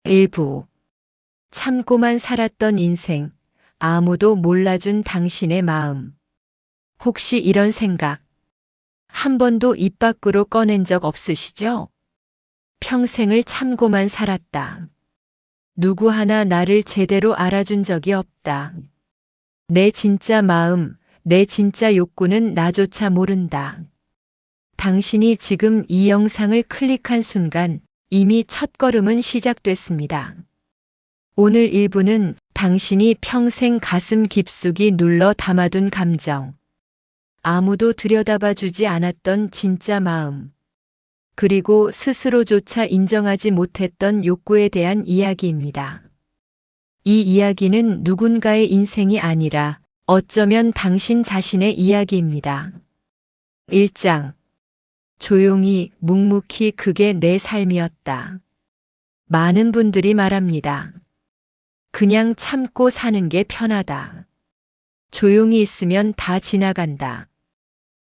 일부. 참고만 살았던 인생, 아무도 몰라준 당신의 마음. 혹시 이런 생각, 한 번도 입 밖으로 꺼낸 적 없으시죠? 평생을 참고만 살았다. 누구 하나 나를 제대로 알아준 적이 없다. 내 진짜 마음, 내 진짜 욕구는 나조차 모른다. 당신이 지금 이 영상을 클릭한 순간 이미 첫걸음은 시작됐습니다. 오늘 일부는 당신이 평생 가슴 깊숙이 눌러 담아둔 감정, 아무도 들여다봐 주지 않았던 진짜 마음, 그리고 스스로조차 인정하지 못했던 욕구에 대한 이야기입니다. 이 이야기는 누군가의 인생이 아니라 어쩌면 당신 자신의 이야기입니다. 1장. 조용히 묵묵히 그게 내 삶이었다. 많은 분들이 말합니다. 그냥 참고 사는 게 편하다. 조용히 있으면 다 지나간다.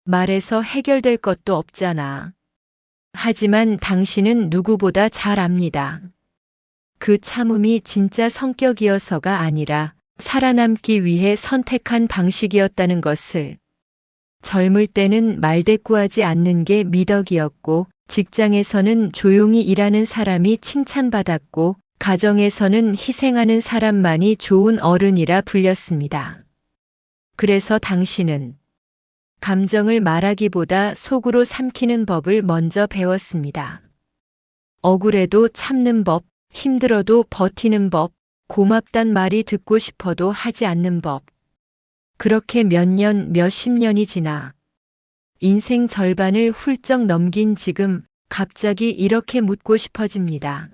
말해서 해결될 것도 없잖아. 하지만 당신은 누구보다 잘 압니다. 그 참음이 진짜 성격이어서가 아니라 살아남기 위해 선택한 방식이었다는 것을. 젊을 때는 말대꾸하지 않는 게 미덕이었고, 직장에서는 조용히 일하는 사람이 칭찬받았고, 가정에서는 희생하는 사람만이 좋은 어른이라 불렸습니다. 그래서 당신은 감정을 말하기보다 속으로 삼키는 법을 먼저 배웠습니다. 억울해도 참는 법, 힘들어도 버티는 법, 고맙단 말이 듣고 싶어도 하지 않는 법. 그렇게 몇 년, 몇십 년이 지나 인생 절반을 훌쩍 넘긴 지금 갑자기 이렇게 묻고 싶어집니다.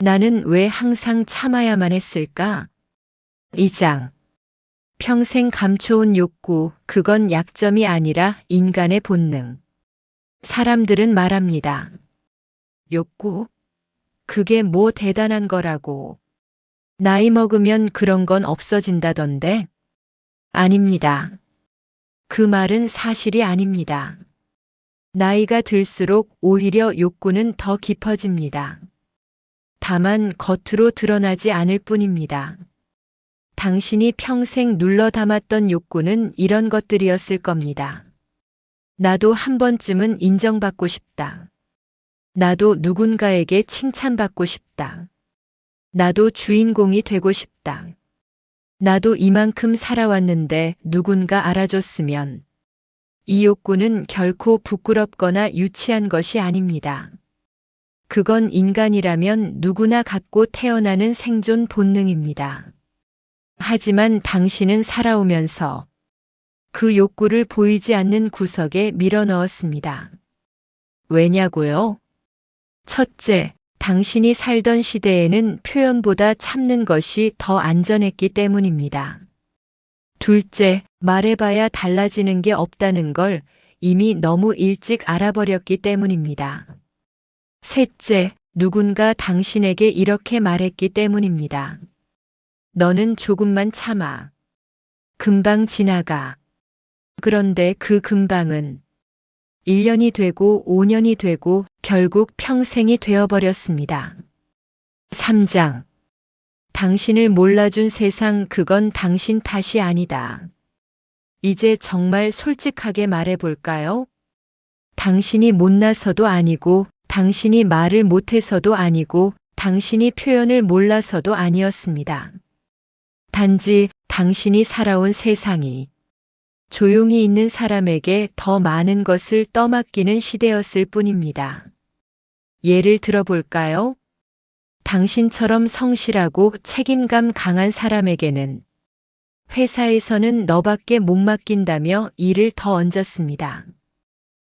나는 왜 항상 참아야만 했을까? 2장. 평생 감춰온 욕구, 그건 약점이 아니라 인간의 본능. 사람들은 말합니다. 욕구? 그게 뭐 대단한 거라고. 나이 먹으면 그런 건 없어진다던데? 아닙니다. 그 말은 사실이 아닙니다. 나이가 들수록 오히려 욕구는 더 깊어집니다. 다만 겉으로 드러나지 않을 뿐입니다. 당신이 평생 눌러 담았던 욕구는 이런 것들이었을 겁니다. 나도 한 번쯤은 인정받고 싶다. 나도 누군가에게 칭찬받고 싶다. 나도 주인공이 되고 싶다. 나도 이만큼 살아왔는데 누군가 알아줬으면. 이 욕구는 결코 부끄럽거나 유치한 것이 아닙니다. 그건 인간이라면 누구나 갖고 태어나는 생존 본능입니다. 하지만 당신은 살아오면서 그 욕구를 보이지 않는 구석에 밀어넣었습니다. 왜냐고요? 첫째, 당신이 살던 시대에는 표현보다 참는 것이 더 안전했기 때문입니다. 둘째, 말해봐야 달라지는 게 없다는 걸 이미 너무 일찍 알아버렸기 때문입니다. 셋째, 누군가 당신에게 이렇게 말했기 때문입니다. 너는 조금만 참아. 금방 지나가. 그런데 그 금방은 1년이 되고 5년이 되고 결국 평생이 되어버렸습니다. 3장. 당신을 몰라준 세상, 그건 당신 탓이 아니다. 이제 정말 솔직하게 말해볼까요? 당신이 못나서도 아니고, 당신이 말을 못해서도 아니고, 당신이 표현을 몰라서도 아니었습니다. 단지 당신이 살아온 세상이 조용히 있는 사람에게 더 많은 것을 떠맡기는 시대였을 뿐입니다. 예를 들어볼까요? 당신처럼 성실하고 책임감 강한 사람에게는 회사에서는 너밖에 못 맡긴다며 일을 더 얹었습니다.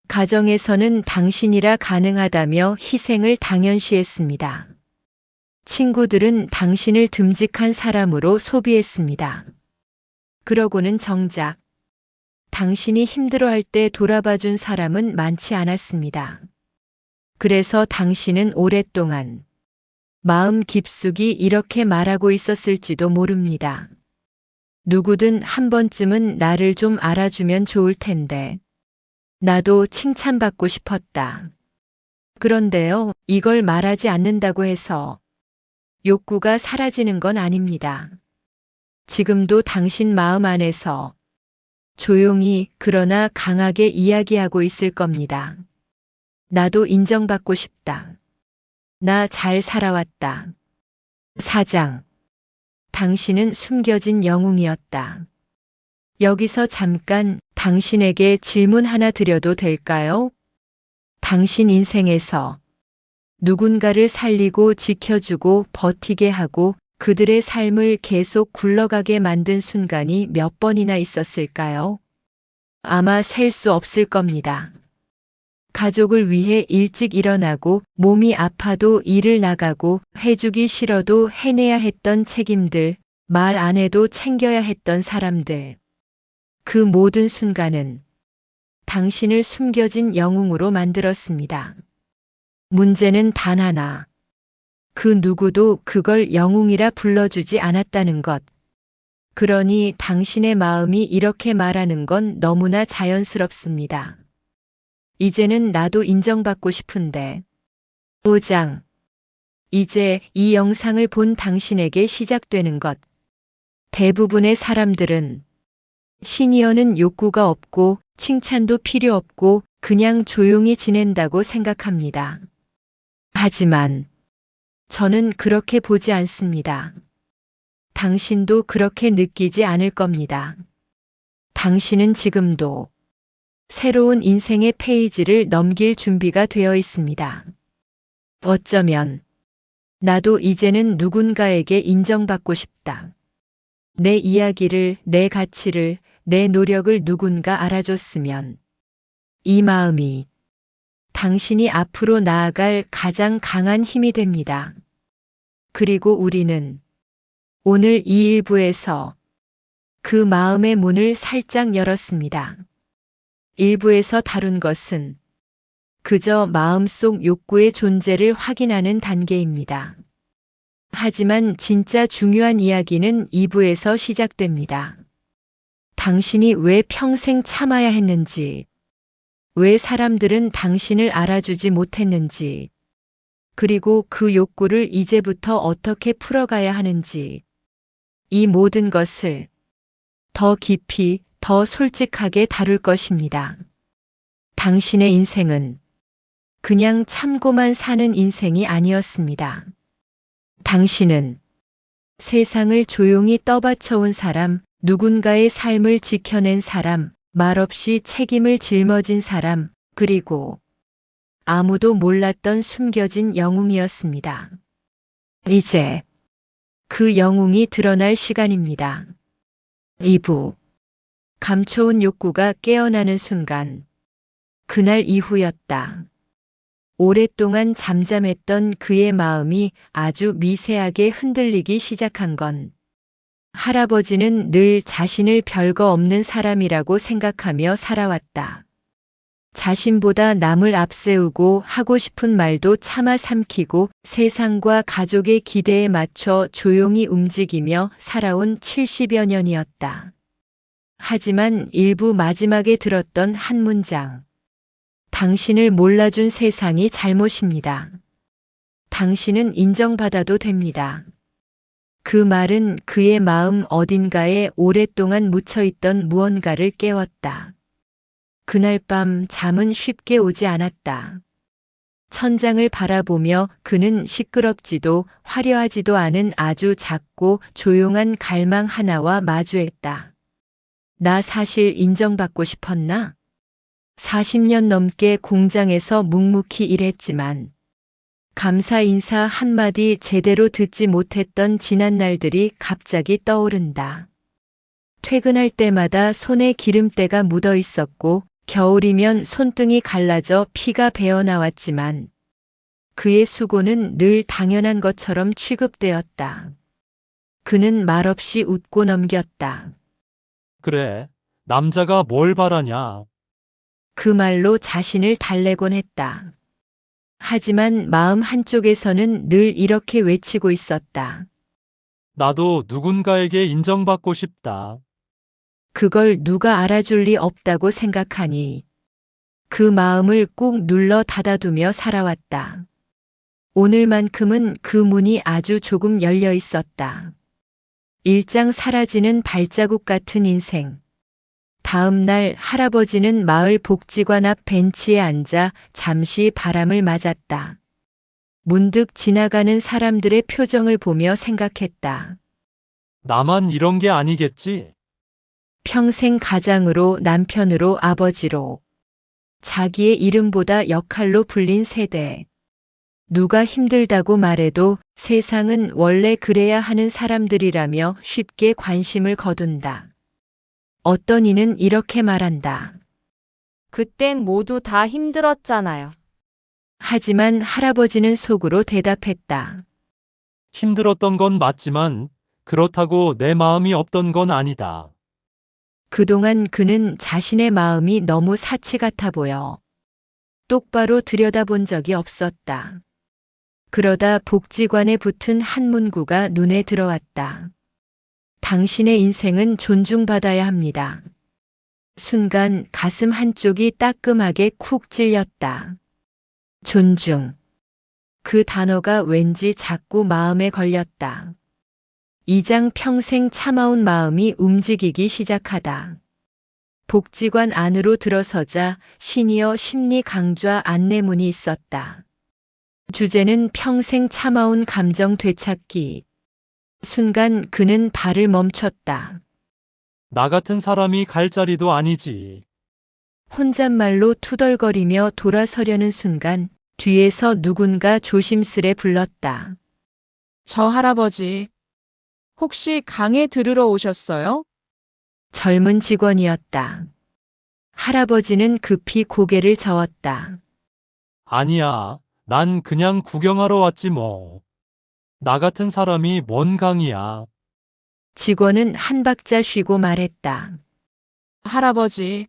가정에서는 당신이라 가능하다며 희생을 당연시했습니다. 친구들은 당신을 듬직한 사람으로 소비했습니다. 그러고는 정작 당신이 힘들어할 때 돌아봐준 사람은 많지 않았습니다. 그래서 당신은 오랫동안 마음 깊숙이 이렇게 말하고 있었을지도 모릅니다. 누구든 한 번쯤은 나를 좀 알아주면 좋을 텐데. 나도 칭찬받고 싶었다. 그런데요, 이걸 말하지 않는다고 해서 욕구가 사라지는 건 아닙니다. 지금도 당신 마음 안에서 조용히 그러나 강하게 이야기하고 있을 겁니다. 나도 인정받고 싶다. 나 잘 살아왔다. 사장. 당신은 숨겨진 영웅이었다. 여기서 잠깐 당신에게 질문 하나 드려도 될까요? 당신 인생에서 누군가를 살리고 지켜주고 버티게 하고 그들의 삶을 계속 굴러가게 만든 순간이 몇 번이나 있었을까요? 아마 셀 수 없을 겁니다. 가족을 위해 일찍 일어나고 몸이 아파도 일을 나가고 해주기 싫어도 해내야 했던 책임들, 말 안 해도 챙겨야 했던 사람들. 그 모든 순간은 당신을 숨겨진 영웅으로 만들었습니다. 문제는 단 하나. 그 누구도 그걸 영웅이라 불러주지 않았다는 것. 그러니 당신의 마음이 이렇게 말하는 건 너무나 자연스럽습니다. 이제는 나도 인정받고 싶은데. 5장. 이제 이 영상을 본 당신에게 시작되는 것. 대부분의 사람들은 시니어는 욕구가 없고 칭찬도 필요 없고 그냥 조용히 지낸다고 생각합니다. 하지만 저는 그렇게 보지 않습니다. 당신도 그렇게 느끼지 않을 겁니다. 당신은 지금도 새로운 인생의 페이지를 넘길 준비가 되어 있습니다. 어쩌면 나도 이제는 누군가에게 인정받고 싶다. 내 이야기를, 내 가치를, 내 노력을 누군가 알아줬으면 이 마음이 당신이 앞으로 나아갈 가장 강한 힘이 됩니다. 그리고 우리는 오늘 이 일부에서 그 마음의 문을 살짝 열었습니다. 일부에서 다룬 것은 그저 마음속 욕구의 존재를 확인하는 단계입니다. 하지만 진짜 중요한 이야기는 2부에서 시작됩니다. 당신이 왜 평생 참아야 했는지, 왜 사람들은 당신을 알아주지 못했는지, 그리고 그 욕구를 이제부터 어떻게 풀어가야 하는지, 이 모든 것을 더 깊이, 더 솔직하게 다룰 것입니다. 당신의 인생은 그냥 참고만 사는 인생이 아니었습니다. 당신은 세상을 조용히 떠받쳐온 사람, 누군가의 삶을 지켜낸 사람, 말없이 책임을 짊어진 사람, 그리고 아무도 몰랐던 숨겨진 영웅이었습니다. 이제 그 영웅이 드러날 시간입니다. 2부. 감춰온 욕구가 깨어나는 순간. 그날 이후였다. 오랫동안 잠잠했던 그의 마음이 아주 미세하게 흔들리기 시작한 건 할아버지는 늘 자신을 별거 없는 사람이라고 생각하며 살아왔다. 자신보다 남을 앞세우고 하고 싶은 말도 참아 삼키고 세상과 가족의 기대에 맞춰 조용히 움직이며 살아온 70여 년이었다. 하지만 일부 마지막에 들었던 한 문장. 당신을 몰라준 세상이 잘못입니다. 당신은 인정받아도 됩니다. 그 말은 그의 마음 어딘가에 오랫동안 묻혀있던 무언가를 깨웠다. 그날 밤 잠은 쉽게 오지 않았다. 천장을 바라보며 그는 시끄럽지도 화려하지도 않은 아주 작고 조용한 갈망 하나와 마주했다. 나 사실 인정받고 싶었나? 40년 넘게 공장에서 묵묵히 일했지만 감사 인사 한마디 제대로 듣지 못했던 지난 날들이 갑자기 떠오른다. 퇴근할 때마다 손에 기름때가 묻어 있었고 겨울이면 손등이 갈라져 피가 배어 나왔지만 그의 수고는 늘 당연한 것처럼 취급되었다. 그는 말없이 웃고 넘겼다. 그래, 남자가 뭘 바라냐? 그 말로 자신을 달래곤 했다. 하지만 마음 한쪽에서는 늘 이렇게 외치고 있었다. 나도 누군가에게 인정받고 싶다. 그걸 누가 알아줄 리 없다고 생각하니 그 마음을 꾹 눌러 닫아두며 살아왔다. 오늘만큼은 그 문이 아주 조금 열려 있었다. 일장 사라지는 발자국 같은 인생. 다음 날 할아버지는 마을 복지관 앞 벤치에 앉아 잠시 바람을 맞았다. 문득 지나가는 사람들의 표정을 보며 생각했다. 나만 이런 게 아니겠지? 평생 가장으로 남편으로 아버지로 자기의 이름보다 역할로 불린 세대. 누가 힘들다고 말해도 세상은 원래 그래야 하는 사람들이라며 쉽게 관심을 거둔다. 어떤 이는 이렇게 말한다. 그땐 모두 다 힘들었잖아요. 하지만 할아버지는 속으로 대답했다. 힘들었던 건 맞지만 그렇다고 내 마음이 없던 건 아니다. 그동안 그는 자신의 마음이 너무 사치 같아 보여 똑바로 들여다본 적이 없었다. 그러다 복지관에 붙은 한 문구가 눈에 들어왔다. 당신의 인생은 존중받아야 합니다. 순간 가슴 한쪽이 따끔하게 쿡 찔렸다. 존중. 그 단어가 왠지 자꾸 마음에 걸렸다. 이장 평생 참아온 마음이 움직이기 시작하다. 복지관 안으로 들어서자 시니어 심리 강좌 안내문이 있었다. 주제는 평생 참아온 감정 되찾기. 순간 그는 발을 멈췄다. 나 같은 사람이 갈 자리도 아니지. 혼잣말로 투덜거리며 돌아서려는 순간 뒤에서 누군가 조심스레 불렀다. 저 할아버지, 혹시 강의 들으러 오셨어요? 젊은 직원이었다. 할아버지는 급히 고개를 저었다. 아니야. 난 그냥 구경하러 왔지 뭐. 나 같은 사람이 뭔 강이야. 직원은 한 박자 쉬고 말했다. 할아버지,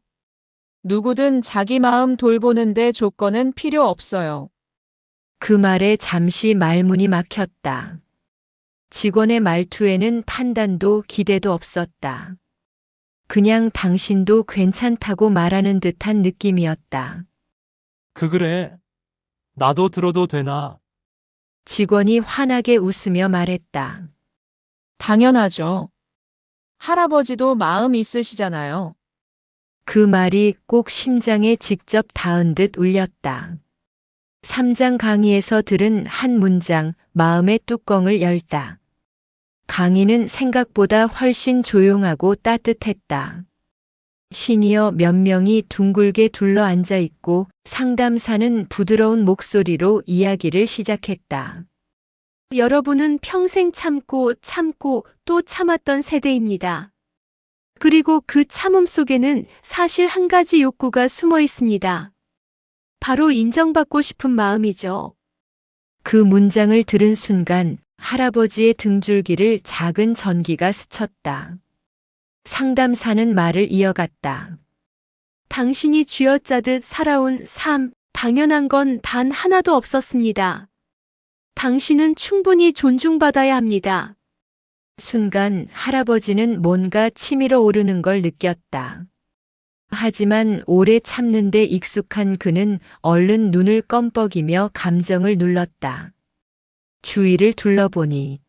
누구든 자기 마음 돌보는데 조건은 필요 없어요. 그 말에 잠시 말문이 막혔다. 직원의 말투에는 판단도 기대도 없었다. 그냥 당신도 괜찮다고 말하는 듯한 느낌이었다. 그래. 나도 들어도 되나? 직원이 환하게 웃으며 말했다. 당연하죠. 할아버지도 마음 있으시잖아요. 그 말이 꼭 심장에 직접 닿은 듯 울렸다. 3장 강의에서 들은 한 문장, 마음의 뚜껑을 열다. 강의는 생각보다 훨씬 조용하고 따뜻했다. 시니어 몇 명이 둥글게 둘러 앉아 있고 상담사는 부드러운 목소리로 이야기를 시작했다. 여러분은 평생 참고 참고 또 참았던 세대입니다. 그리고 그 참음 속에는 사실 한 가지 욕구가 숨어 있습니다. 바로 인정받고 싶은 마음이죠. 그 문장을 들은 순간 할아버지의 등줄기를 작은 전기가 스쳤다. 상담사는 말을 이어갔다. 당신이 쥐어짜듯 살아온 삶, 당연한 건 단 하나도 없었습니다. 당신은 충분히 존중받아야 합니다. 순간 할아버지는 뭔가 치밀어 오르는 걸 느꼈다. 하지만 오래 참는데 익숙한 그는 얼른 눈을 껌뻑이며 감정을 눌렀다. 주위를 둘러보니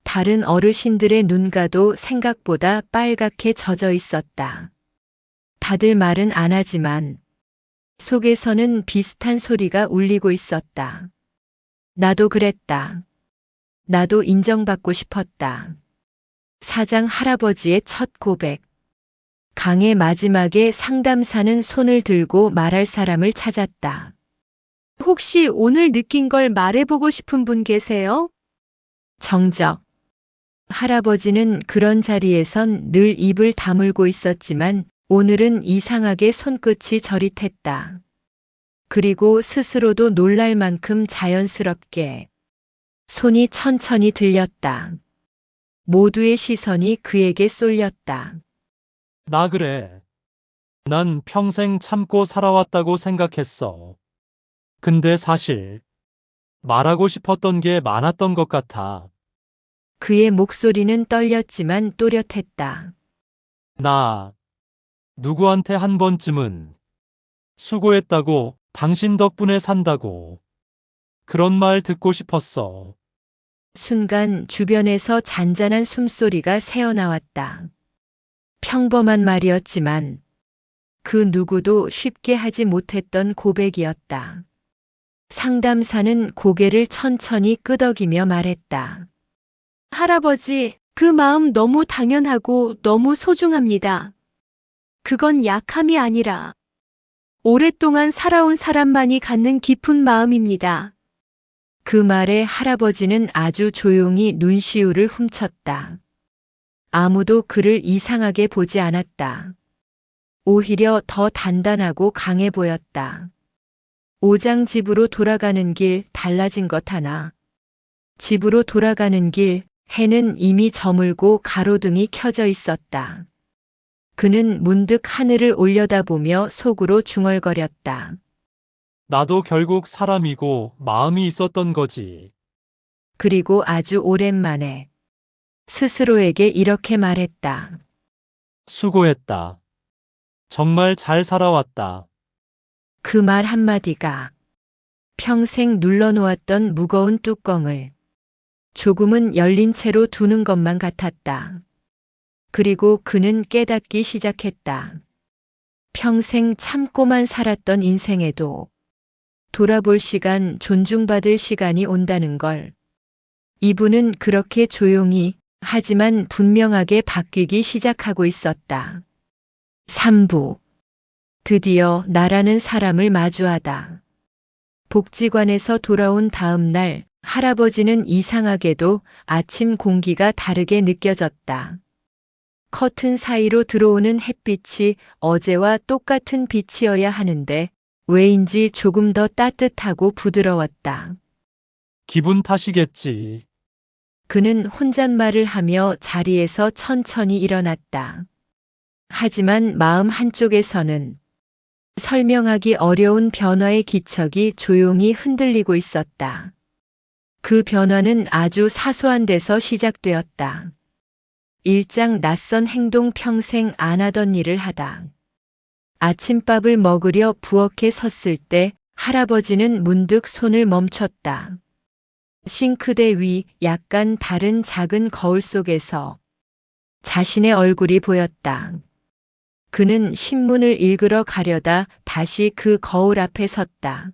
다른 어르신들의 눈가도 생각보다 빨갛게 젖어 있었다. 다들 말은 안 하지만 속에서는 비슷한 소리가 울리고 있었다. 나도 그랬다. 나도 인정받고 싶었다. 사장 할아버지의 첫 고백. 강의 마지막에 상담사는 손을 들고 말할 사람을 찾았다. 혹시 오늘 느낀 걸 말해보고 싶은 분 계세요? 정적. 할아버지는 그런 자리에선 늘 입을 다물고 있었지만 오늘은 이상하게 손끝이 저릿했다. 그리고 스스로도 놀랄 만큼 자연스럽게 손이 천천히 들렸다. 모두의 시선이 그에게 쏠렸다. 나 그래. 난 평생 참고 살아왔다고 생각했어. 근데 사실 말하고 싶었던 게 많았던 것 같아. 그의 목소리는 떨렸지만 또렷했다. 나 누구한테 한 번쯤은 수고했다고, 당신 덕분에 산다고 그런 말 듣고 싶었어. 순간 주변에서 잔잔한 숨소리가 새어나왔다. 평범한 말이었지만 그 누구도 쉽게 하지 못했던 고백이었다. 상담사는 고개를 천천히 끄덕이며 말했다. 할아버지, 그 마음 너무 당연하고 너무 소중합니다. 그건 약함이 아니라 오랫동안 살아온 사람만이 갖는 깊은 마음입니다. 그 말에 할아버지는 아주 조용히 눈시울을 훔쳤다. 아무도 그를 이상하게 보지 않았다. 오히려 더 단단하고 강해 보였다. 오장 집으로 돌아가는 길 달라진 것 하나. 집으로 돌아가는 길 해는 이미 저물고 가로등이 켜져 있었다. 그는 문득 하늘을 올려다보며 속으로 중얼거렸다. 나도 결국 사람이고 마음이 있었던 거지. 그리고 아주 오랜만에 스스로에게 이렇게 말했다. 수고했다. 정말 잘 살아왔다. 그 말 한마디가 평생 눌러놓았던 무거운 뚜껑을 조금은 열린 채로 두는 것만 같았다. 그리고 그는 깨닫기 시작했다. 평생 참고만 살았던 인생에도 돌아볼 시간, 존중받을 시간이 온다는 걸. 이분은 그렇게 조용히 하지만 분명하게 바뀌기 시작하고 있었다. 3부. 드디어 나라는 사람을 마주하다. 복지관에서 돌아온 다음 날 할아버지는 이상하게도 아침 공기가 다르게 느껴졌다. 커튼 사이로 들어오는 햇빛이 어제와 똑같은 빛이어야 하는데 왜인지 조금 더 따뜻하고 부드러웠다. 기분 탓이겠지. 그는 혼잣말을 하며 자리에서 천천히 일어났다. 하지만 마음 한쪽에서는 설명하기 어려운 변화의 기척이 조용히 흔들리고 있었다. 그 변화는 아주 사소한 데서 시작되었다. 일장 낯선 행동, 평생 안 하던 일을 하다. 아침밥을 먹으려 부엌에 섰을 때 할아버지는 문득 손을 멈췄다. 싱크대 위 약간 다른 작은 거울 속에서 자신의 얼굴이 보였다. 그는 신문을 읽으러 가려다 다시 그 거울 앞에 섰다.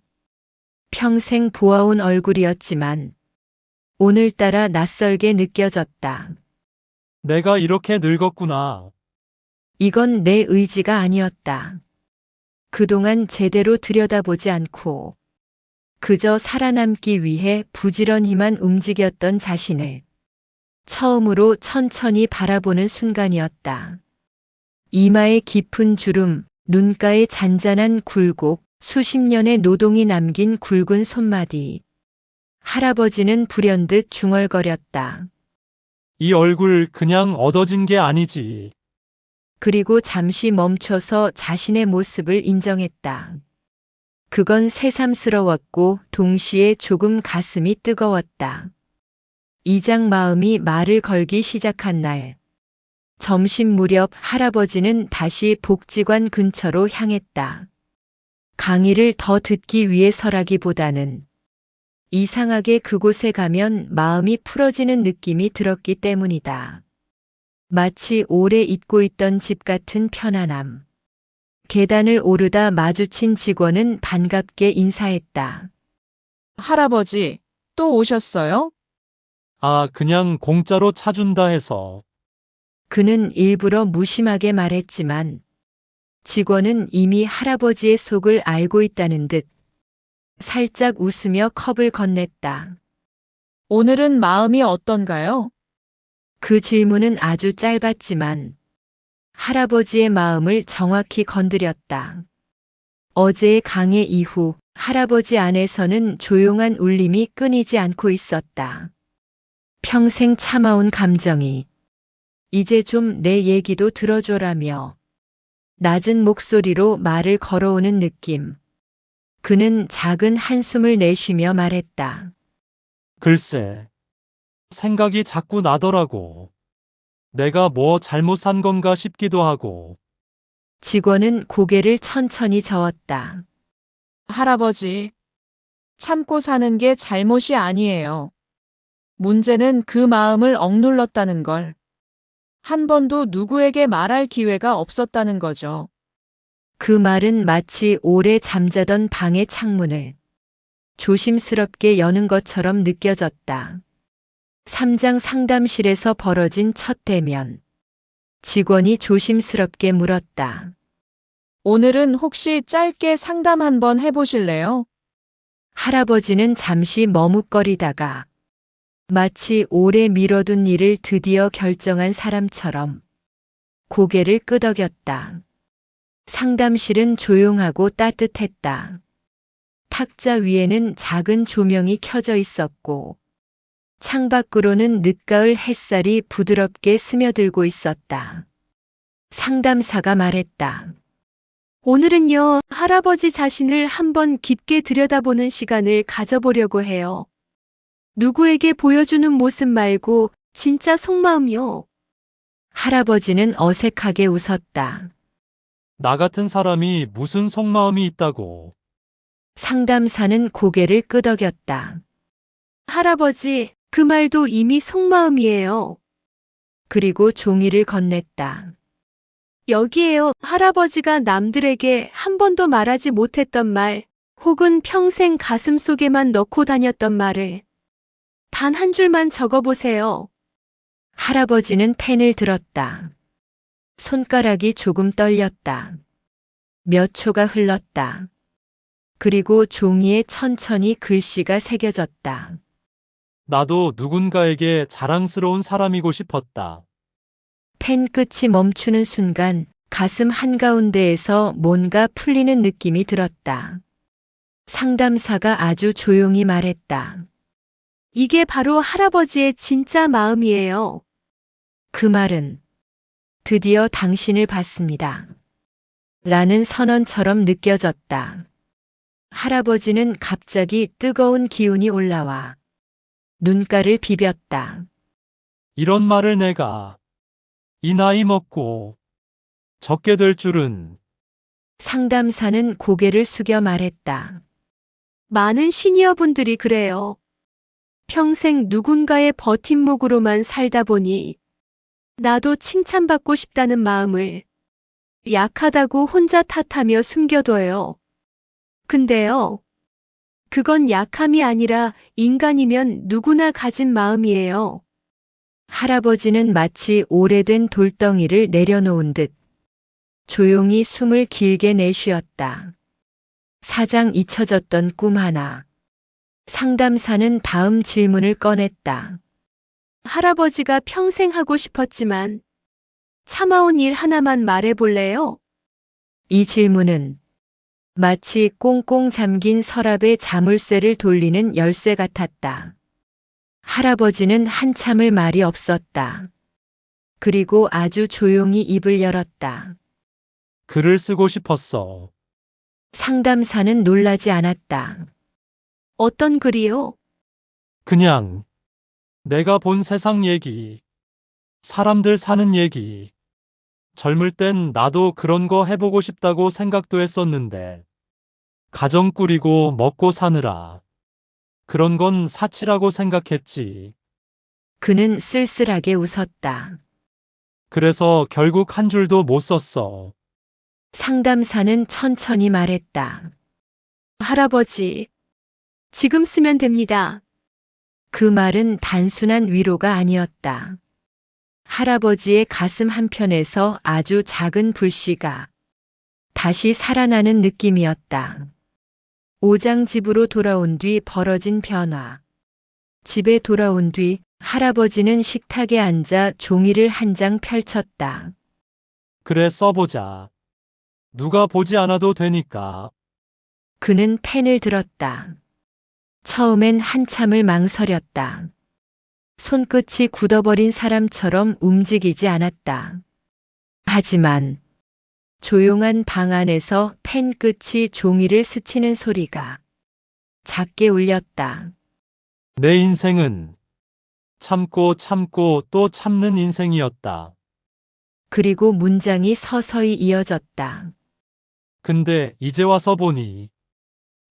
평생 보아온 얼굴이었지만 오늘따라 낯설게 느껴졌다. 내가 이렇게 늙었구나. 이건 내 의지가 아니었다. 그동안 제대로 들여다보지 않고 그저 살아남기 위해 부지런히만 움직였던 자신을 처음으로 천천히 바라보는 순간이었다. 이마에 깊은 주름, 눈가에 잔잔한 굴곡, 수십 년의 노동이 남긴 굵은 손마디. 할아버지는 불현듯 중얼거렸다. 이 얼굴 그냥 얻어진 게 아니지. 그리고 잠시 멈춰서 자신의 모습을 인정했다. 그건 새삼스러웠고 동시에 조금 가슴이 뜨거웠다. 이장 마음이 말을 걸기 시작한 날. 점심 무렵 할아버지는 다시 복지관 근처로 향했다. 강의를 더 듣기 위해서라기보다는 이상하게 그곳에 가면 마음이 풀어지는 느낌이 들었기 때문이다. 마치 오래 잊고 있던 집 같은 편안함. 계단을 오르다 마주친 직원은 반갑게 인사했다. 할아버지, 또 오셨어요? 아, 그냥 공짜로 차준다 해서. 그는 일부러 무심하게 말했지만 직원은 이미 할아버지의 속을 알고 있다는 듯 살짝 웃으며 컵을 건넸다. 오늘은 마음이 어떤가요? 그 질문은 아주 짧았지만 할아버지의 마음을 정확히 건드렸다. 어제의 강해 이후 할아버지 안에서는 조용한 울림이 끊이지 않고 있었다. 평생 참아온 감정이 이제 좀 내 얘기도 들어줘라며 낮은 목소리로 말을 걸어오는 느낌. 그는 작은 한숨을 내쉬며 말했다. 글쎄, 생각이 자꾸 나더라고. 내가 뭐 잘못한 건가 싶기도 하고. 직원은 고개를 천천히 저었다. 할아버지, 참고 사는 게 잘못이 아니에요. 문제는 그 마음을 억눌렀다는 걸. 한 번도 누구에게 말할 기회가 없었다는 거죠. 그 말은 마치 오래 잠자던 방의 창문을 조심스럽게 여는 것처럼 느껴졌다. 3장 상담실에서 벌어진 첫 대면. 직원이 조심스럽게 물었다. 오늘은 혹시 짧게 상담 한번 해보실래요? 할아버지는 잠시 머뭇거리다가 마치 오래 미뤄둔 일을 드디어 결정한 사람처럼 고개를 끄덕였다. 상담실은 조용하고 따뜻했다. 탁자 위에는 작은 조명이 켜져 있었고 창밖으로는 늦가을 햇살이 부드럽게 스며들고 있었다. 상담사가 말했다. 오늘은요, 할아버지 자신을 한번 깊게 들여다보는 시간을 가져보려고 해요. 누구에게 보여주는 모습 말고 진짜 속마음요. 할아버지는 어색하게 웃었다. 나 같은 사람이 무슨 속마음이 있다고. 상담사는 고개를 끄덕였다. 할아버지, 그 말도 이미 속마음이에요. 그리고 종이를 건넸다. 여기에요. 할아버지가 남들에게 한 번도 말하지 못했던 말, 혹은 평생 가슴 속에만 넣고 다녔던 말을 단 한 줄만 적어보세요. 할아버지는 펜을 들었다. 손가락이 조금 떨렸다. 몇 초가 흘렀다. 그리고 종이에 천천히 글씨가 새겨졌다. 나도 누군가에게 자랑스러운 사람이고 싶었다. 펜 끝이 멈추는 순간 가슴 한가운데에서 뭔가 풀리는 느낌이 들었다. 상담사가 아주 조용히 말했다. 이게 바로 할아버지의 진짜 마음이에요. 그 말은 드디어 당신을 봤습니다. 라는 선언처럼 느껴졌다. 할아버지는 갑자기 뜨거운 기운이 올라와 눈가를 비볐다. 이런 말을 내가 이 나이 먹고 적게 될 줄은. 상담사는 고개를 숙여 말했다. 많은 시니어분들이 그래요. 평생 누군가의 버팀목으로만 살다 보니 나도 칭찬받고 싶다는 마음을 약하다고 혼자 탓하며 숨겨둬요. 근데요, 그건 약함이 아니라 인간이면 누구나 가진 마음이에요. 할아버지는 마치 오래된 돌덩이를 내려놓은 듯 조용히 숨을 길게 내쉬었다. 사장 잊혀졌던 꿈 하나. 상담사는 다음 질문을 꺼냈다. 할아버지가 평생 하고 싶었지만 참아온 일 하나만 말해볼래요? 이 질문은 마치 꽁꽁 잠긴 서랍의 자물쇠를 돌리는 열쇠 같았다. 할아버지는 한참을 말이 없었다. 그리고 아주 조용히 입을 열었다. 글을 쓰고 싶었어. 상담사는 놀라지 않았다. 어떤 글이요? 그냥 내가 본 세상 얘기, 사람들 사는 얘기. 젊을 땐 나도 그런 거 해보고 싶다고 생각도 했었는데 가정 꾸리고 먹고 사느라 그런 건 사치라고 생각했지. 그는 쓸쓸하게 웃었다. 그래서 결국 한 줄도 못 썼어. 상담사는 천천히 말했다. 할아버지, 지금 쓰면 됩니다. 그 말은 단순한 위로가 아니었다. 할아버지의 가슴 한편에서 아주 작은 불씨가 다시 살아나는 느낌이었다. 오장집으로 돌아온 뒤 벌어진 변화. 집에 돌아온 뒤 할아버지는 식탁에 앉아 종이를 한 장 펼쳤다. 그래, 써보자. 누가 보지 않아도 되니까. 그는 펜을 들었다. 처음엔 한참을 망설였다. 손끝이 굳어버린 사람처럼 움직이지 않았다. 하지만 조용한 방 안에서 펜 끝이 종이를 스치는 소리가 작게 울렸다. 내 인생은 참고 참고 또 참는 인생이었다. 그리고 문장이 서서히 이어졌다. 근데 이제 와서 보니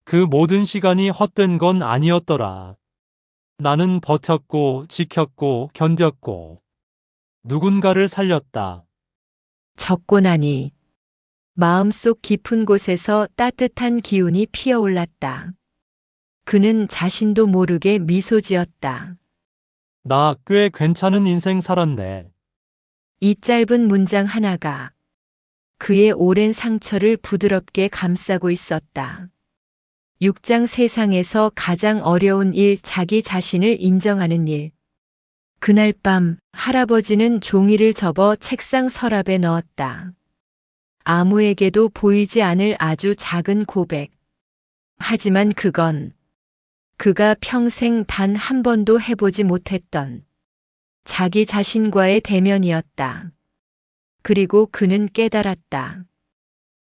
그 모든 시간이 헛된 건 아니었더라. 나는 버텼고, 지켰고, 견뎠고, 누군가를 살렸다. 적고 나니 마음속 깊은 곳에서 따뜻한 기운이 피어올랐다. 그는 자신도 모르게 미소 지었다. 나 꽤 괜찮은 인생 살았네. 이 짧은 문장 하나가 그의 오랜 상처를 부드럽게 감싸고 있었다. 6장 세상에서 가장 어려운 일, 자기 자신을 인정하는 일. 그날 밤 할아버지는 종이를 접어 책상 서랍에 넣었다. 아무에게도 보이지 않을 아주 작은 고백. 하지만 그건 그가 평생 단 한 번도 해보지 못했던 자기 자신과의 대면이었다. 그리고 그는 깨달았다.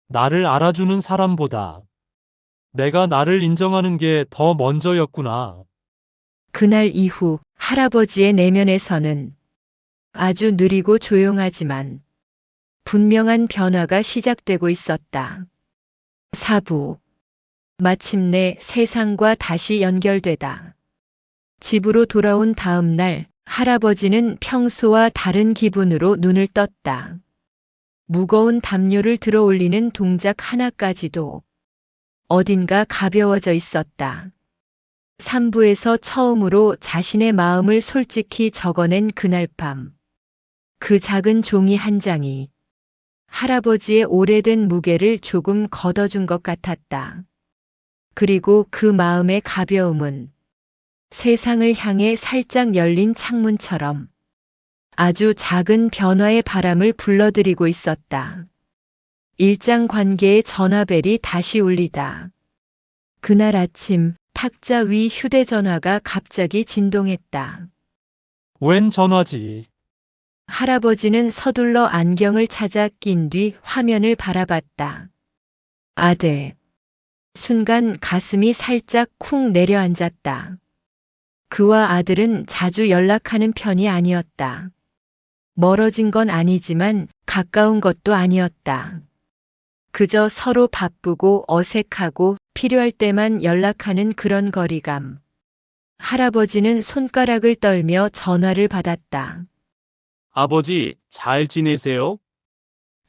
나를 알아주는 사람보다 내가 나를 인정하는 게 더 먼저였구나. 그날 이후 할아버지의 내면에서는 아주 느리고 조용하지만 분명한 변화가 시작되고 있었다. 사부. 마침내 세상과 다시 연결되다. 집으로 돌아온 다음 날 할아버지는 평소와 다른 기분으로 눈을 떴다. 무거운 담요를 들어 올리는 동작 하나까지도 어딘가 가벼워져 있었다. 산부에서 처음으로 자신의 마음을 솔직히 적어낸 그날 밤. 그 작은 종이 한 장이 할아버지의 오래된 무게를 조금 걷어준 것 같았다. 그리고 그 마음의 가벼움은 세상을 향해 살짝 열린 창문처럼 아주 작은 변화의 바람을 불러들이고 있었다. 일장 관계의 전화벨이 다시 울리다. 그날 아침 탁자 위 휴대전화가 갑자기 진동했다. 웬 전화지? 할아버지는 서둘러 안경을 찾아 낀 뒤 화면을 바라봤다. 아들. 순간 가슴이 살짝 쿵 내려앉았다. 그와 아들은 자주 연락하는 편이 아니었다. 멀어진 건 아니지만 가까운 것도 아니었다. 그저 서로 바쁘고 어색하고 필요할 때만 연락하는 그런 거리감. 할아버지는 손가락을 떨며 전화를 받았다. 아버지, 잘 지내세요?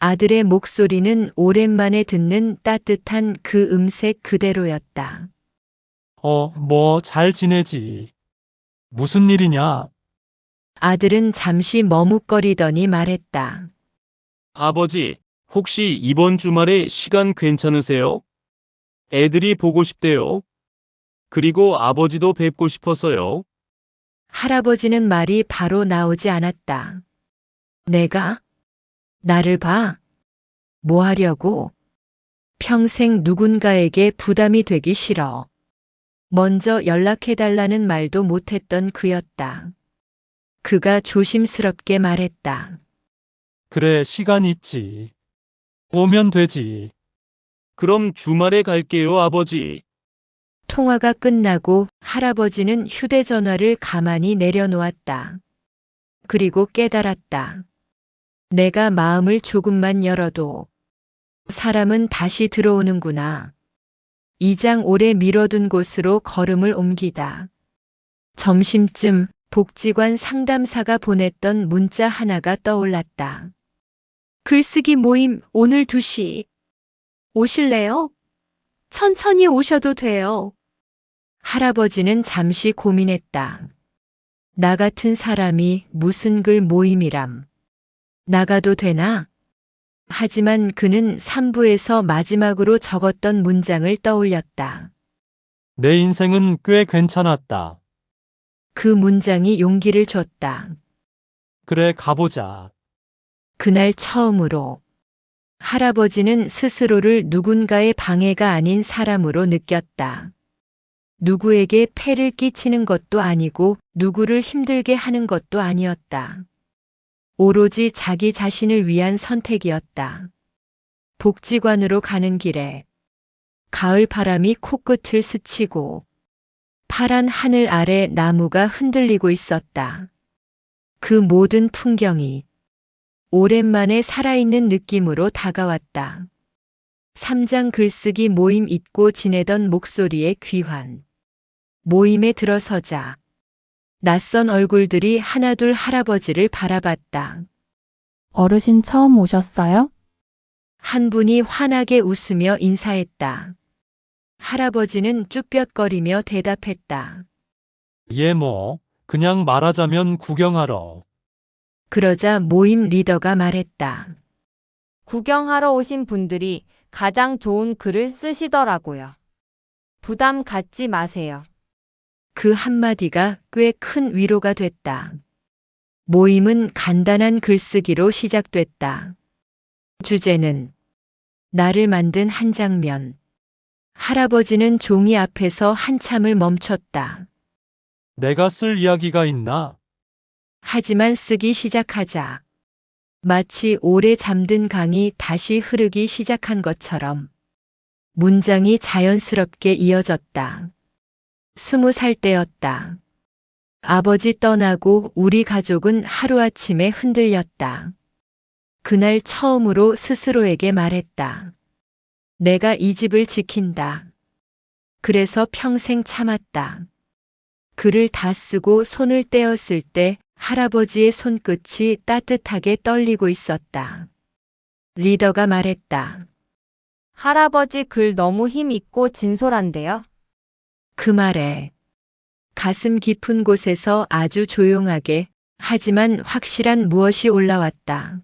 아들의 목소리는 오랜만에 듣는 따뜻한 그 음색 그대로였다. 뭐 잘 지내지. 무슨 일이냐? 아들은 잠시 머뭇거리더니 말했다. 아버지, 혹시 이번 주말에 시간 괜찮으세요? 애들이 보고 싶대요. 그리고 아버지도 뵙고 싶어서요. 할아버지는 말이 바로 나오지 않았다. 내가? 나를 봐? 뭐 하려고? 평생 누군가에게 부담이 되기 싫어. 먼저 연락해달라는 말도 못했던 그였다. 그가 조심스럽게 말했다. 그래, 시간 있지. 오면 되지. 그럼 주말에 갈게요, 아버지. 통화가 끝나고 할아버지는 휴대전화를 가만히 내려놓았다. 그리고 깨달았다. 내가 마음을 조금만 열어도 사람은 다시 들어오는구나. 2장 오래 미뤄둔 곳으로 걸음을 옮기다. 점심쯤 복지관 상담사가 보냈던 문자 하나가 떠올랐다. 글쓰기 모임 오늘 2시. 오실래요? 천천히 오셔도 돼요. 할아버지는 잠시 고민했다. 나 같은 사람이 무슨 글 모임이람. 나가도 되나? 하지만 그는 3부에서 마지막으로 적었던 문장을 떠올렸다. 내 인생은 꽤 괜찮았다. 그 문장이 용기를 줬다. 그래, 가보자. 그날 처음으로 할아버지는 스스로를 누군가의 방해가 아닌 사람으로 느꼈다. 누구에게 폐를 끼치는 것도 아니고 누구를 힘들게 하는 것도 아니었다. 오로지 자기 자신을 위한 선택이었다. 복지관으로 가는 길에 가을 바람이 코끝을 스치고 파란 하늘 아래 나무가 흔들리고 있었다. 그 모든 풍경이 오랜만에 살아있는 느낌으로 다가왔다. 3장 글쓰기 모임 잊고 지내던 목소리의 귀환. 모임에 들어서자 낯선 얼굴들이 하나둘 할아버지를 바라봤다. 어르신 처음 오셨어요? 한 분이 환하게 웃으며 인사했다. 할아버지는 쭈뼛거리며 대답했다. 얘 뭐, 그냥 말하자면 구경하러. 그러자 모임 리더가 말했다. 구경하러 오신 분들이 가장 좋은 글을 쓰시더라고요. 부담 갖지 마세요. 그 한마디가 꽤 큰 위로가 됐다. 모임은 간단한 글쓰기로 시작됐다. 주제는 나를 만든 한 장면. 할아버지는 종이 앞에서 한참을 멈췄다. 내가 쓸 이야기가 있나? 하지만 쓰기 시작하자 마치 오래 잠든 강이 다시 흐르기 시작한 것처럼 문장이 자연스럽게 이어졌다. 20살 때였다. 아버지 떠나고 우리 가족은 하루아침에 흔들렸다. 그날 처음으로 스스로에게 말했다. 내가 이 집을 지킨다. 그래서 평생 참았다. 글을 다 쓰고 손을 떼었을 때 할아버지의 손끝이 따뜻하게 떨리고 있었다. 리더가 말했다. 할아버지 글 너무 힘 있고 진솔한데요. 그 말에 가슴 깊은 곳에서 아주 조용하게 하지만 확실한 무엇이 올라왔다.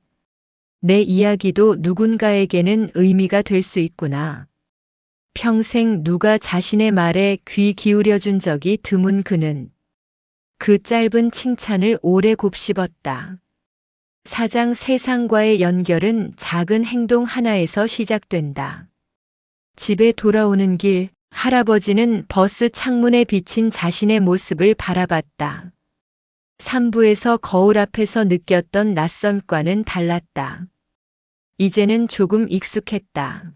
내 이야기도 누군가에게는 의미가 될 수 있구나. 평생 누가 자신의 말에 귀 기울여준 적이 드문 그는 그 짧은 칭찬을 오래 곱씹었다. 사장 세상과의 연결은 작은 행동 하나에서 시작된다. 집에 돌아오는 길, 할아버지는 버스 창문에 비친 자신의 모습을 바라봤다. 산부에서 거울 앞에서 느꼈던 낯선과는 달랐다. 이제는 조금 익숙했다.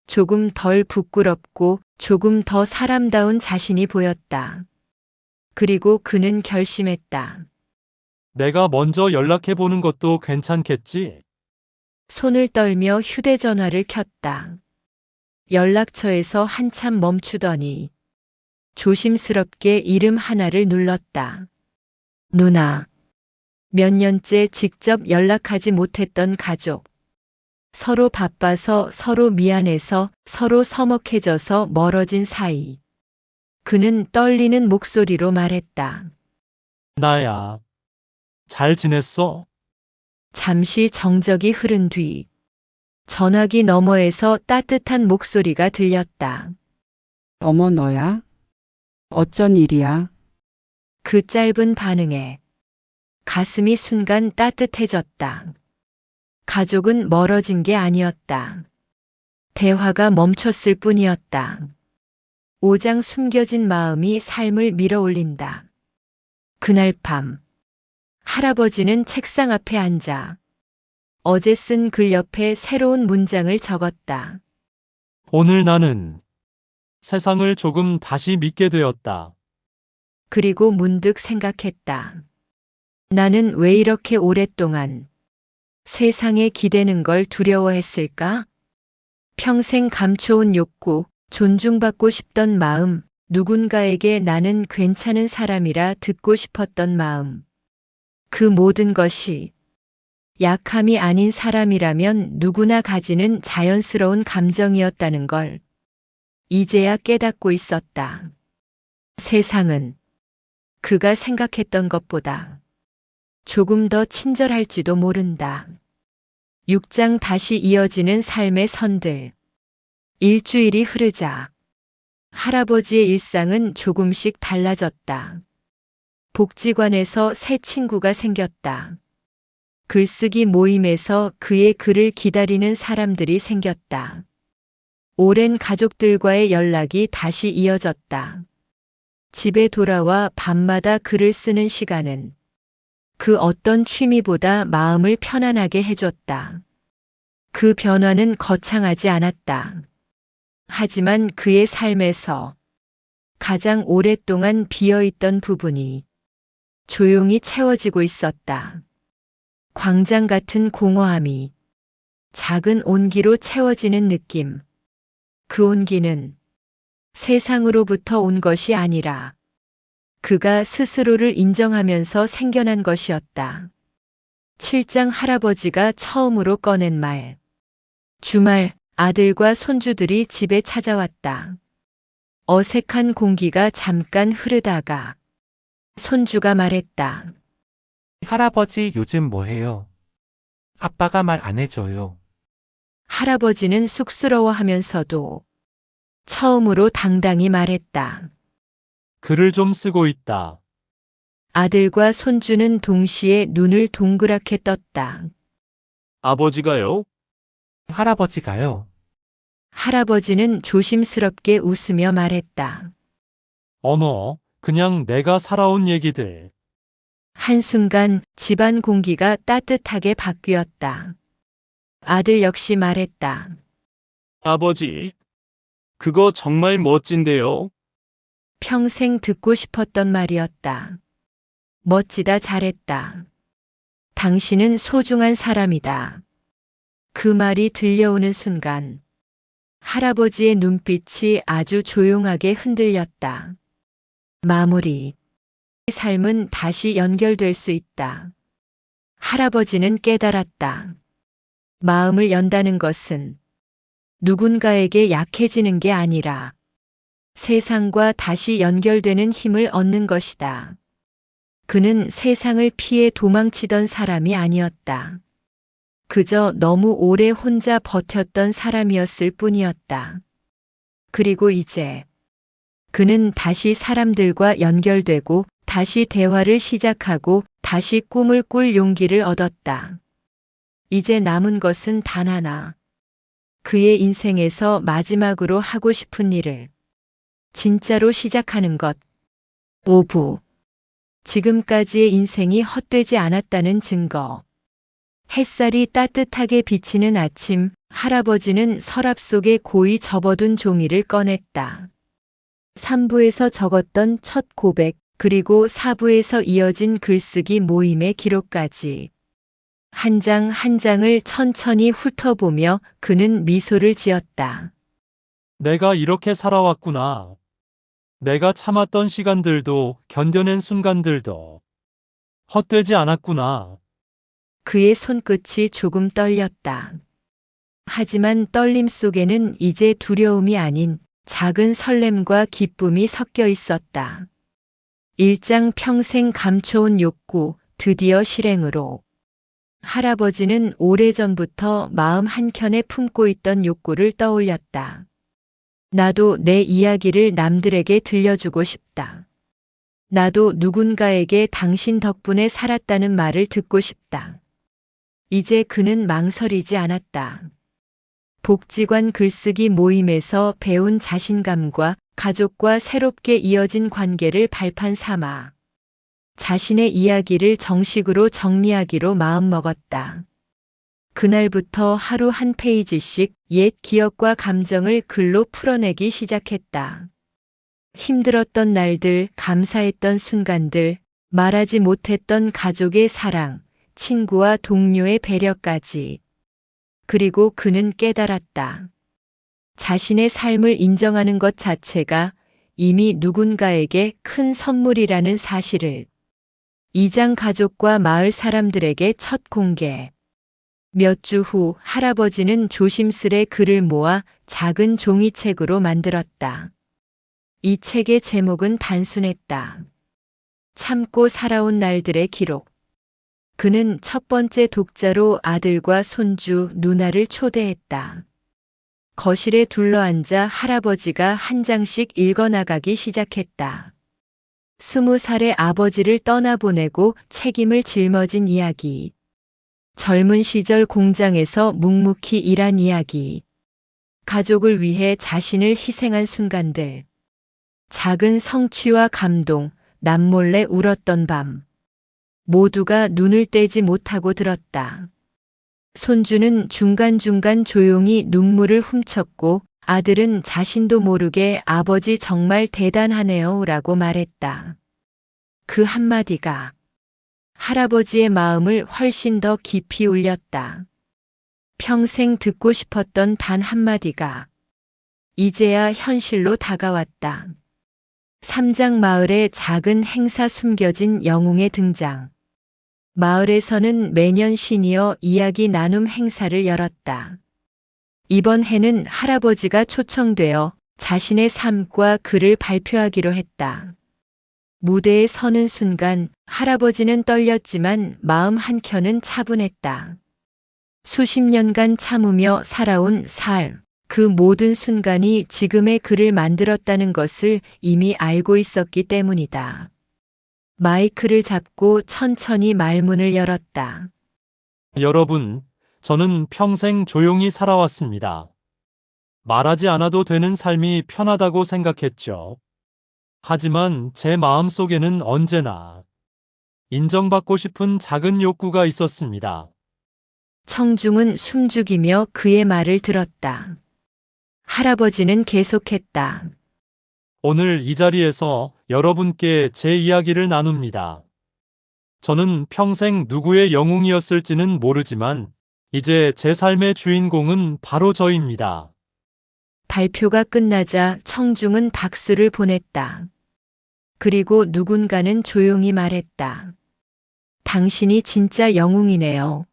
조금 덜 부끄럽고 조금 더 사람다운 자신이 보였다. 그리고 그는 결심했다. 내가 먼저 연락해보는 것도 괜찮겠지? 손을 떨며 휴대전화를 켰다. 연락처에서 한참 멈추더니 조심스럽게 이름 하나를 눌렀다. 누나. 몇 년째 직접 연락하지 못했던 가족. 서로 바빠서 서로 미안해서 서로 서먹해져서 멀어진 사이. 그는 떨리는 목소리로 말했다. 나야. 잘 지냈어? 잠시 정적이 흐른 뒤 전화기 너머에서 따뜻한 목소리가 들렸다. 어머 너야? 어쩐 일이야? 그 짧은 반응에 가슴이 순간 따뜻해졌다. 가족은 멀어진 게 아니었다. 대화가 멈췄을 뿐이었다. 오장 숨겨진 마음이 삶을 밀어올린다. 그날 밤 할아버지는 책상 앞에 앉아 어제 쓴 글 옆에 새로운 문장을 적었다. 오늘 나는 세상을 조금 다시 믿게 되었다. 그리고 문득 생각했다. 나는 왜 이렇게 오랫동안 세상에 기대는 걸 두려워했을까? 평생 감춰온 욕구, 존중받고 싶던 마음, 누군가에게 나는 괜찮은 사람이라 듣고 싶었던 마음. 그 모든 것이 약함이 아닌 사람이라면 누구나 가지는 자연스러운 감정이었다는 걸 이제야 깨닫고 있었다. 세상은 그가 생각했던 것보다 조금 더 친절할지도 모른다. 6장 다시 이어지는 삶의 선들. 일주일이 흐르자 할아버지의 일상은 조금씩 달라졌다. 복지관에서 새 친구가 생겼다. 글쓰기 모임에서 그의 글을 기다리는 사람들이 생겼다. 오랜 가족들과의 연락이 다시 이어졌다. 집에 돌아와 밤마다 글을 쓰는 시간은 그 어떤 취미보다 마음을 편안하게 해줬다. 그 변화는 거창하지 않았다. 하지만 그의 삶에서 가장 오랫동안 비어있던 부분이 조용히 채워지고 있었다. 광장 같은 공허함이 작은 온기로 채워지는 느낌. 그 온기는 세상으로부터 온 것이 아니라 그가 스스로를 인정하면서 생겨난 것이었다. 7장 할아버지가 처음으로 꺼낸 말. 주말 아들과 손주들이 집에 찾아왔다. 어색한 공기가 잠깐 흐르다가 손주가 말했다. 할아버지 요즘 뭐 해요? 아빠가 말 안 해줘요. 할아버지는 쑥스러워하면서도 처음으로 당당히 말했다. 글을 좀 쓰고 있다. 아들과 손주는 동시에 눈을 동그랗게 떴다. 아버지가요? 할아버지가요. 할아버지는 조심스럽게 웃으며 말했다. 어머, 그냥 내가 살아온 얘기들. 한순간 집안 공기가 따뜻하게 바뀌었다. 아들 역시 말했다. 아버지, 그거 정말 멋진데요. 평생 듣고 싶었던 말이었다. 멋지다, 잘했다. 당신은 소중한 사람이다. 그 말이 들려오는 순간 할아버지의 눈빛이 아주 조용하게 흔들렸다. 마무리. 삶은 다시 연결될 수 있다. 할아버지는 깨달았다. 마음을 연다는 것은 누군가에게 약해지는 게 아니라 세상과 다시 연결되는 힘을 얻는 것이다. 그는 세상을 피해 도망치던 사람이 아니었다. 그저 너무 오래 혼자 버텼던 사람이었을 뿐이었다. 그리고 이제 그는 다시 사람들과 연결되고 다시 대화를 시작하고 다시 꿈을 꿀 용기를 얻었다. 이제 남은 것은 단 하나. 그의 인생에서 마지막으로 하고 싶은 일을 진짜로 시작하는 것. 5부. 지금까지의 인생이 헛되지 않았다는 증거. 햇살이 따뜻하게 비치는 아침, 할아버지는 서랍 속에 고이 접어둔 종이를 꺼냈다. 3부에서 적었던 첫 고백, 그리고 4부에서 이어진 글쓰기 모임의 기록까지. 한 장 한 장을 천천히 훑어보며 그는 미소를 지었다. 내가 이렇게 살아왔구나. 내가 참았던 시간들도 견뎌낸 순간들도 헛되지 않았구나. 그의 손끝이 조금 떨렸다. 하지만 떨림 속에는 이제 두려움이 아닌 작은 설렘과 기쁨이 섞여 있었다. 일장 평생 감춰온 욕구, 드디어 실행으로. 할아버지는 오래전부터 마음 한켠에 품고 있던 욕구를 떠올렸다. 나도 내 이야기를 남들에게 들려주고 싶다. 나도 누군가에게 당신 덕분에 살았다는 말을 듣고 싶다. 이제 그는 망설이지 않았다. 복지관 글쓰기 모임에서 배운 자신감과 가족과 새롭게 이어진 관계를 발판 삼아 자신의 이야기를 정식으로 정리하기로 마음먹었다. 그날부터 하루 한 페이지씩 옛 기억과 감정을 글로 풀어내기 시작했다. 힘들었던 날들, 감사했던 순간들, 말하지 못했던 가족의 사랑, 친구와 동료의 배려까지. 그리고 그는 깨달았다. 자신의 삶을 인정하는 것 자체가 이미 누군가에게 큰 선물이라는 사실을. 이장 가족과 마을 사람들에게 첫 공개. 몇 주 후 할아버지는 조심스레 글을 모아 작은 종이책으로 만들었다. 이 책의 제목은 단순했다. 참고 살아온 날들의 기록. 그는 첫 번째 독자로 아들과 손주, 누나를 초대했다. 거실에 둘러앉아 할아버지가 한 장씩 읽어나가기 시작했다. 20살의 아버지를 떠나보내고 책임을 짊어진 이야기. 젊은 시절 공장에서 묵묵히 일한 이야기. 가족을 위해 자신을 희생한 순간들. 작은 성취와 감동, 남몰래 울었던 밤. 모두가 눈을 떼지 못하고 들었다. 손주는 중간중간 조용히 눈물을 훔쳤고 아들은 자신도 모르게 아버지 정말 대단하네요 라고 말했다. 그 한마디가 할아버지의 마음을 훨씬 더 깊이 울렸다. 평생 듣고 싶었던 단 한마디가 이제야 현실로 다가왔다. 삼장 마을의 작은 행사 숨겨진 영웅의 등장. 마을에서는 매년 시니어 이야기 나눔 행사를 열었다. 이번 해는 할아버지가 초청되어 자신의 삶과 글을 발표하기로 했다. 무대에 서는 순간 할아버지는 떨렸지만 마음 한켠은 차분했다. 수십 년간 참으며 살아온 삶, 그 모든 순간이 지금의 글을 만들었다는 것을 이미 알고 있었기 때문이다. 마이크를 잡고 천천히 말문을 열었다. 여러분, 저는 평생 조용히 살아왔습니다. 말하지 않아도 되는 삶이 편하다고 생각했죠. 하지만 제 마음 속에는 언제나 인정받고 싶은 작은 욕구가 있었습니다. 청중은 숨죽이며 그의 말을 들었다. 할아버지는 계속했다. 오늘 이 자리에서 여러분께 제 이야기를 나눕니다. 저는 평생 누구의 영웅이었을지는 모르지만 이제 제 삶의 주인공은 바로 저입니다. 발표가 끝나자 청중은 박수를 보냈다. 그리고 누군가는 조용히 말했다. 당신이 진짜 영웅이네요.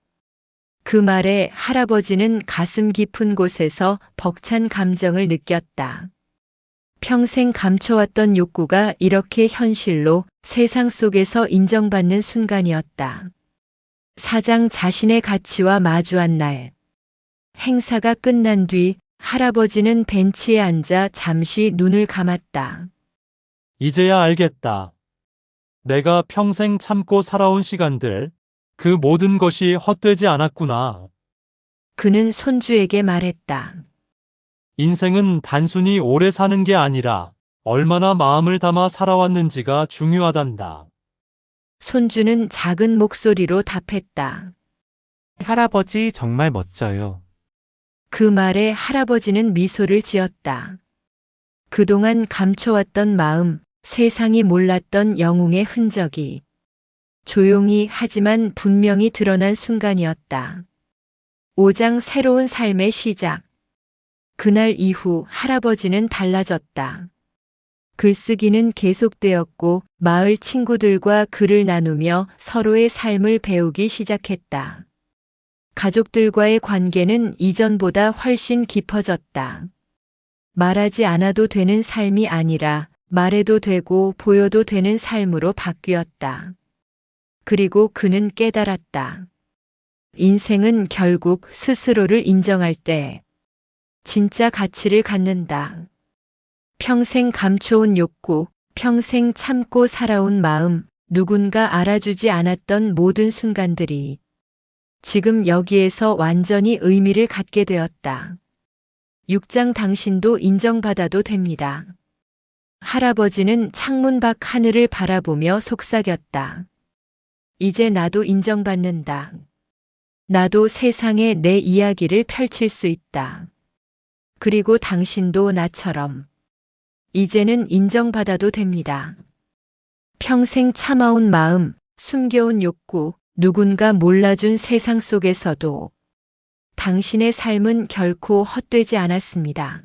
그 말에 할아버지는 가슴 깊은 곳에서 벅찬 감정을 느꼈다. 평생 감춰왔던 욕구가 이렇게 현실로 세상 속에서 인정받는 순간이었다. 사장 자신의 가치와 마주한 날. 행사가 끝난 뒤 할아버지는 벤치에 앉아 잠시 눈을 감았다. 이제야 알겠다. 내가 평생 참고 살아온 시간들, 그 모든 것이 헛되지 않았구나. 그는 손주에게 말했다. 인생은 단순히 오래 사는 게 아니라 얼마나 마음을 담아 살아왔는지가 중요하단다. 손주는 작은 목소리로 답했다. 할아버지 정말 멋져요. 그 말에 할아버지는 미소를 지었다. 그동안 감춰왔던 마음, 세상이 몰랐던 영웅의 흔적이 조용히 하지만 분명히 드러난 순간이었다. 5장 새로운 삶의 시작. 그날 이후 할아버지는 달라졌다. 글쓰기는 계속되었고 마을 친구들과 글을 나누며 서로의 삶을 배우기 시작했다. 가족들과의 관계는 이전보다 훨씬 깊어졌다. 말하지 않아도 되는 삶이 아니라 말해도 되고 보여도 되는 삶으로 바뀌었다. 그리고 그는 깨달았다. 인생은 결국 스스로를 인정할 때 진짜 가치를 갖는다. 평생 감춰온 욕구, 평생 참고 살아온 마음, 누군가 알아주지 않았던 모든 순간들이 지금 여기에서 완전히 의미를 갖게 되었다. 6장 당신도 인정받아도 됩니다. 할아버지는 창문 밖 하늘을 바라보며 속삭였다. 이제 나도 인정받는다. 나도 세상에 내 이야기를 펼칠 수 있다. 그리고 당신도 나처럼 이제는 인정받아도 됩니다. 평생 참아온 마음, 숨겨온 욕구, 누군가 몰라준 세상 속에서도 당신의 삶은 결코 헛되지 않았습니다.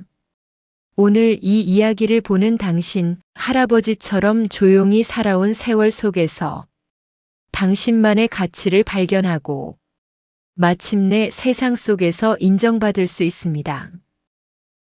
오늘 이 이야기를 보는 당신, 할아버지처럼 조용히 살아온 세월 속에서 당신만의 가치를 발견하고 마침내 세상 속에서 인정받을 수 있습니다.